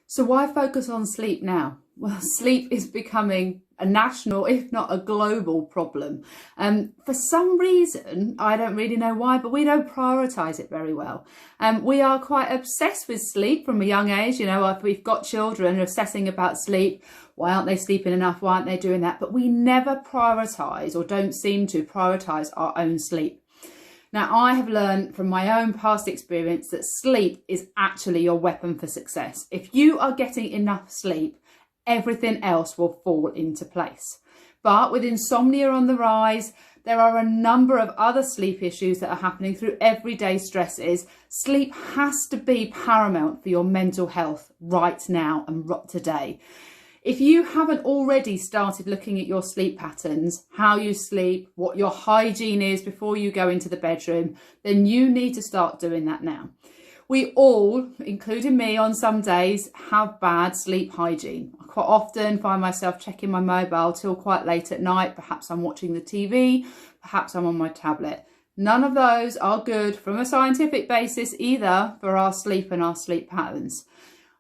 So why focus on sleep now? Well, sleep is becoming a national, if not a global problem. For some reason, I don't really know why, but we don't prioritise it very well. We are quite obsessed with sleep from a young age. You know, if we've got children obsessing about sleep, why aren't they sleeping enough? Why aren't they doing that? But we never prioritise, or don't seem to prioritise, our own sleep. Now, I have learned from my own past experience that sleep is actually your weapon for success. If you are getting enough sleep, everything else will fall into place. But with insomnia on the rise, there are a number of other sleep issues that are happening through everyday stresses. Sleep has to be paramount for your mental health right now and today. If you haven't already started looking at your sleep patterns, how you sleep, what your hygiene is before you go into the bedroom, then you need to start doing that now. We all, including me on some days, have bad sleep hygiene. I quite often find myself checking my mobile till quite late at night. Perhaps I'm watching the TV, perhaps I'm on my tablet. None of those are good from a scientific basis either for our sleep and our sleep patterns.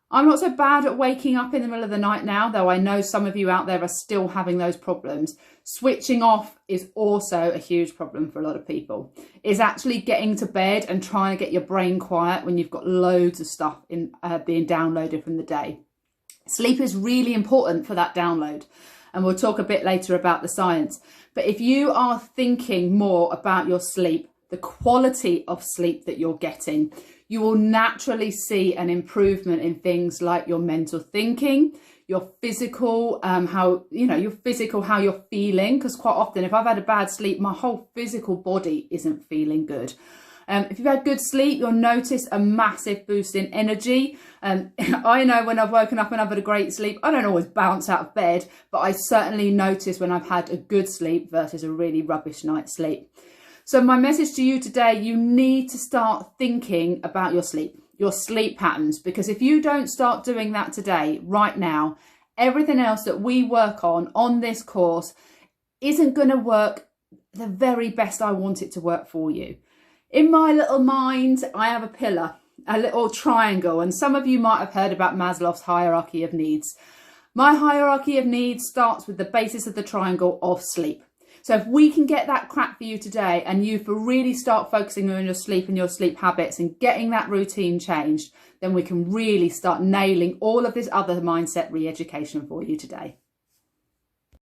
I'm not so bad at waking up in the middle of the night now, though I know some of you out there are still having those problems. Switching off is also a huge problem for a lot of people. It's actually getting to bed and trying to get your brain quiet when you've got loads of stuff being downloaded from the day. Sleep is really important for that download, and we'll talk a bit later about the science. But if you are thinking more about your sleep, the quality of sleep that you're getting, you will naturally see an improvement in things like your mental thinking, your physical, how you're feeling. Because quite often, if I've had a bad sleep, my whole physical body isn't feeling good. If you've had good sleep, you'll notice a massive boost in energy. I know when I've woken up and I've had a great sleep, I don't always bounce out of bed, but I certainly notice when I've had a good sleep versus a really rubbish night's sleep. So my message to you today, you need to start thinking about your sleep patterns, because if you don't start doing that today, right now, everything else that we work on this course isn't going to work the very best I want it to work for you. In my little mind, I have a pillar, a little triangle, and some of you might have heard about Maslow's hierarchy of needs. My hierarchy of needs starts with the basis of the triangle of sleep. So if we can get that cracked for you today, and you really start focusing on your sleep and your sleep habits and getting that routine changed, then we can really start nailing all of this other mindset re-education for you today.